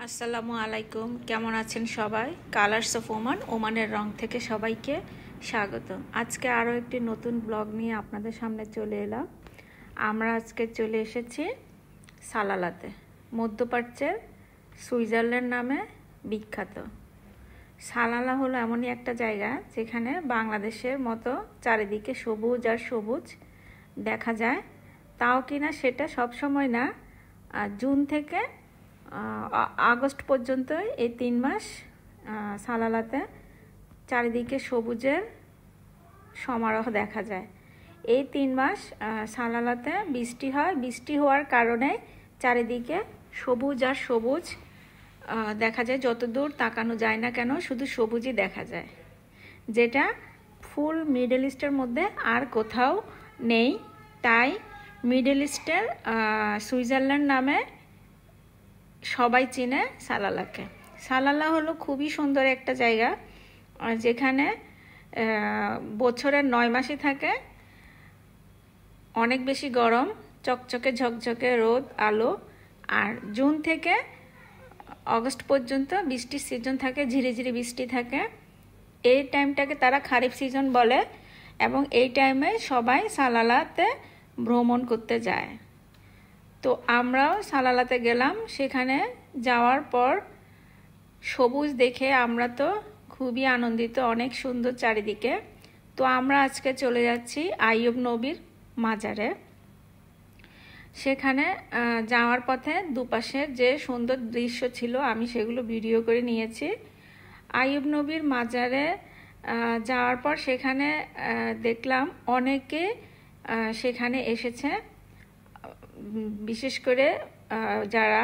আসসালামু আলাইকুম, কেমন আছেন সবাই? কালার্স অফ ওমান, ওমানের রং থেকে সবাইকে স্বাগত। আজকে আরও একটি নতুন ব্লগ নিয়ে আপনাদের সামনে চলে এলাম। আমরা আজকে চলে এসেছি সালালাতে, মধ্যপ্রাচ্যের সুইজারল্যান্ড নামে বিখ্যাত। সালালা হলো এমনই একটা জায়গা যেখানে বাংলাদেশের মতো চারিদিকে সবুজ আর সবুজ দেখা যায়। তাও কিনা সেটা সবসময় না, জুন থেকে আগস্ট পর্যন্ত এই 3 মাস সালালাতে চারিদিকে সবুজের সমারোহ দেখা যায়। এই 3 মাস সালালাতে বৃষ্টি হয়, বৃষ্টি হওয়ার কারণে চারিদিকে সবুজ আর সবুজ দেখা যায়। যত দূর তাকানো যায় না কেন শুধু সবুজই দেখা যায়, যেটা ফুল মিডল ইস্টের মধ্যে আর কোথাও নেই। তাই মিডল ইস্টের সুইজারল্যান্ড নামে সবাই চিনে সালালাকে। সালালা হলো খুবই সুন্দর একটা জায়গা যেখানে বছরের 9 মাসই থাকে অনেক বেশি গরম, চকচকে ঝকঝকে রোদ আলো। আর জুন থেকে আগস্ট পর্যন্ত বৃষ্টির সিজন থাকে, ঝিরিঝিরি বৃষ্টি থাকে। এই টাইমটাকে তারা খারিফ সিজন বলে এবং এই টাইমে সবাই সালালাতে ভ্রমণ করতে যায়। তো আমরাও সালালাতে গেলাম। সেখানে যাওয়ার পর সবুজ দেখে আমরা তো খুবই আনন্দিত, অনেক সুন্দর চারিদিকে। তো আমরা আজকে চলে যাচ্ছি আইয়ুব নবীর মাজারে। সেখানে যাওয়ার পথে দুপাশের যে সুন্দর দৃশ্য ছিল আমি সেগুলো ভিডিও করে নিয়েছি। আইয়ুব নবীর মাজারে যাওয়ার পর সেখানে দেখলাম অনেকে সেখানে এসেছে, বিশেষ করে যারা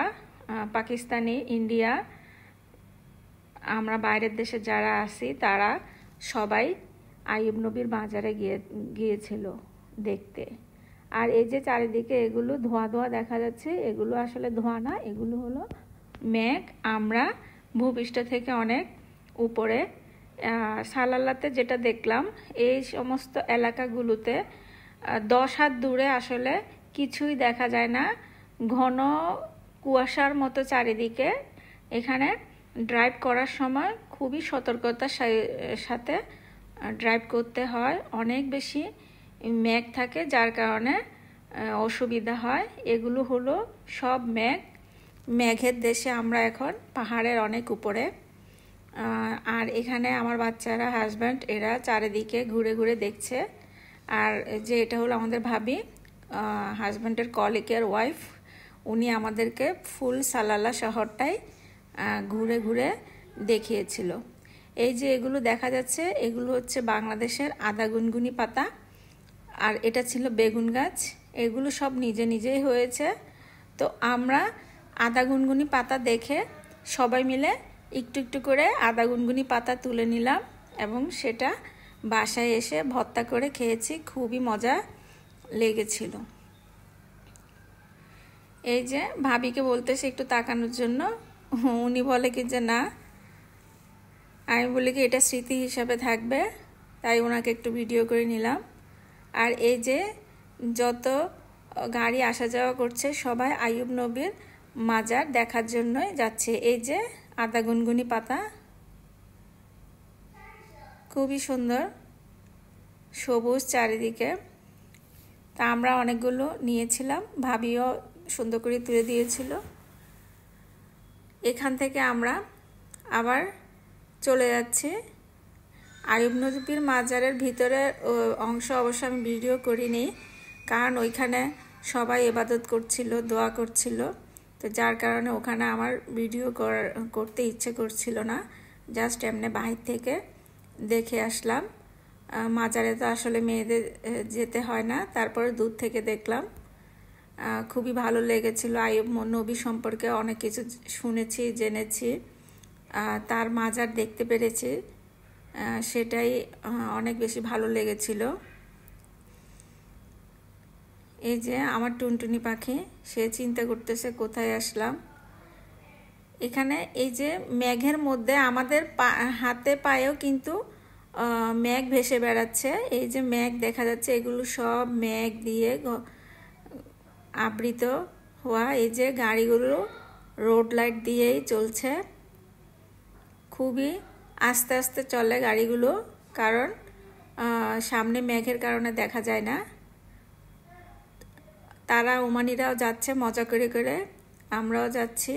পাকিস্তানি, ইন্ডিয়া, আমরা বাইরের দেশে যারা আছি তারা সবাই আইয়ুব নবীর মাজারে গিয়েছিল দেখতে। আর এই যে চারিদিকে এগুলো ধোঁয়া ধোঁয়া দেখা যাচ্ছে, এগুলো আসলে ধোঁয়া না, এগুলো হলো মেঘ। আমরা ভূপৃষ্ঠ থেকে অনেক উপরে। সালালাতে যেটা দেখলাম, এই সমস্ত এলাকাগুলোতে 10 হাত দূরে আসলে কিছুই দেখা যায় না, ঘন কুয়াশার মতো চারিদিকে। এখানে ড্রাইভ করার সময় খুবই সতর্কতার সাথে ড্রাইভ করতে হয়, অনেক বেশি মেঘ থাকে যার কারণে অসুবিধা হয়। এগুলো হলো সব মেঘের দেশে। আমরা এখন পাহাড়ের অনেক উপরে। আর এখানে আমার বাচ্চারা, হাজব্যান্ড, এরা চারিদিকে ঘুরে ঘুরে দেখছে। আর যে এটা হলো আমাদের ভাবি, হাজব্যান্ডের কলিগের ওয়াইফ, উনি আমাদেরকে ফুল সালালা শহরটাই ঘুরে ঘুরে দেখিয়েছিল। এই যে এগুলো দেখা যাচ্ছে, এগুলো হচ্ছে বাংলাদেশের আদা গুনগুনি পাতা, আর এটা ছিল বেগুন গাছ। এগুলো সব নিজে নিজেই হয়েছে। তো আমরা আদা গুনগুনি পাতা দেখে সবাই মিলে একটু একটু করে আদা গুনগুনি পাতা তুলে নিলাম এবং সেটা বাসায় এসে ভর্তা করে খেয়েছি, খুবই মজা লেগেছিল। এই যে ভাবিকে বলতেছে একটু তাকানোর জন্য, উনি বলে কি যে না। আমি বলি কি এটা স্মৃতি হিসাবে থাকবে, তাই ওনাকে একটু ভিডিও করে নিলাম। আর এই যে যত গাড়ি আসা যাওয়া করছে সবাই আইয়ুব নবীর মাজার দেখার জন্যই যাচ্ছে। এই যে আদা গুনগুনি পাতা, খুবই সুন্দর সবুজ চারিদিকে। তা আমরা অনেকগুলো নিয়েছিলাম, ভাবিও সুন্দর করে তুলে দিয়েছিল। এখান থেকে আমরা আবার চলে যাচ্ছি আইয়ুব নবীর মাজারের ভিতরের অংশ। অবশ্য আমি ভিডিও করিনি, কারণ ওইখানে সবাই ইবাদত করছিল, দোয়া করছিল। তো যার কারণে ওখানে আমার ভিডিও করতে ইচ্ছে করছিল না, জাস্ট এমনি বাহির থেকে দেখে আসলাম। মাজারে তো আসলে মেয়েদের যেতে হয় না, তারপরে দূর থেকে দেখলাম, খুবই ভালো লেগেছিল। আইয়ুব নবী সম্পর্কে অনেক কিছু শুনেছি, জেনেছি, তার মাজার দেখতে পেরেছি, সেটাই অনেক বেশি ভালো লেগেছিল। এই যে আমার টুনটুনি পাখি, সে চিন্তা করতেছে কোথায় আসলাম। এখানে এই যে মেঘের মধ্যে আমাদের হাতে পায়েও কিন্তু মেঘ ভেসে বেড়াচ্ছে। এই যে মেঘ দেখা যাচ্ছে, এগুলো সব মেঘ দিয়ে আবৃত হওয়া। এই যে গাড়িগুলো রোড লাইট দিয়েই চলছে। খুবই আস্তে আস্তে চলে গাড়িগুলো, কারণ সামনে মেঘের কারণে দেখা যায় না। তারা ওমানিরাও যাচ্ছে মজা করে করে, আমরাও যাচ্ছি।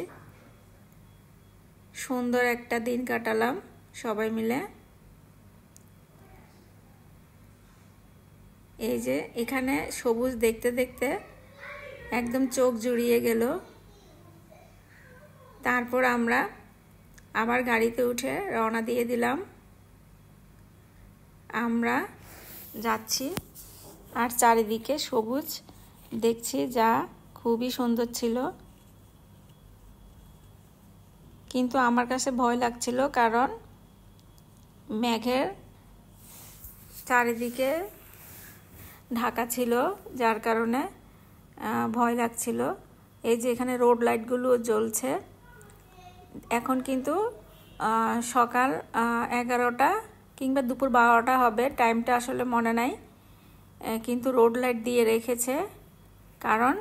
সুন্দর একটা দিন কাটালাম সবাই মিলে। এই যে এখানে সবুজ দেখতে দেখতে একদম চোখ জুড়িয়ে গেল। তারপর আমরা আবার গাড়িতে উঠে রওনা দিয়ে দিলাম। আমরা যাচ্ছি আর চারিদিকে সবুজ দেখছি, যা খুবই সুন্দর ছিল। কিন্তু আমার কাছে ভয় লাগছিল, কারণ মেঘের চারিদিকে ঢাকা ছিল, যার কারণে ভয় লাগছিল। এই যে এখানে রোড লাইটগুলো জ্বলছে। এখন কিন্তু সকাল 11টা কিংবা দুপুর 12টা হবে, টাইমটা আসলে মনে নাই, কিন্তু রোড লাইট দিয়ে রেখেছে। কারণ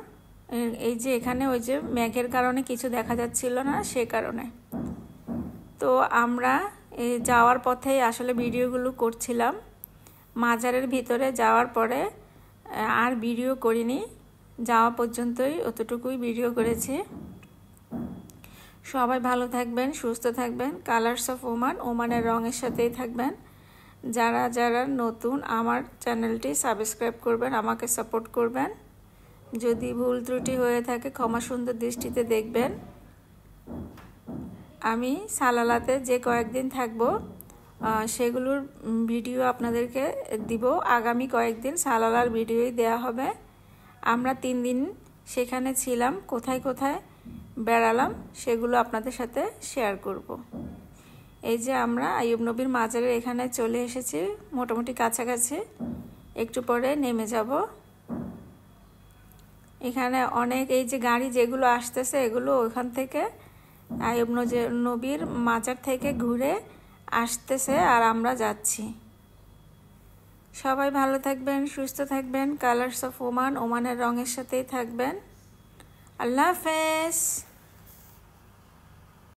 এই যে এখানে ওই যে মেঘের কারণে কিছু দেখা যাচ্ছিল না, সে কারণে। তো আমরা যাওয়ার পথেই আসলে ভিডিওগুলো করছিলাম। মাজারের ভিতরে যাওয়ার পরে আর ভিডিও করিনি, যাওয়া পর্যন্তই অতটুকুই ভিডিও করেছি। সবাই ভালো থাকবেন, সুস্থ থাকবেন। কালার্স অফ ওমান, ওমানের রঙের সাথেই থাকবেন। যারা যারা নতুন আমার চ্যানেলটি সাবস্ক্রাইব করবেন, আমাকে সাপোর্ট করবেন। যদি ভুল ত্রুটি হয়ে থাকে ক্ষমা সুন্দর দৃষ্টিতে দেখবেন। আমি সালালাতে যে কয়েকদিন থাকব সেগুলোর ভিডিও আপনাদেরকে দিব। আগামী কয়েকদিন সালালার ভিডিওই দেয়া হবে। আমরা 3 দিন সেখানে ছিলাম, কোথায় কোথায় বেড়ালাম সেগুলো আপনাদের সাথে শেয়ার করব। এই যে আমরা আইয়ুব নবীর মাজারের এখানে চলে এসেছি, মোটামুটি কাছাকাছি। একটু পরে নেমে যাব। এখানে অনেক এই যে গাড়ি যেগুলো আসতেছে, এগুলো ওখান থেকে আইয়ুব নবীর মাজার থেকে ঘুরে আসতেছে, আর আমরা যাচ্ছি। সবাই ভালো থাকবেন, সুস্থ থাকবেন। কালার্স অফ ওমান, ওমানের রঙের সাথেই থাকবেন। আল্লাহ হাফেজ।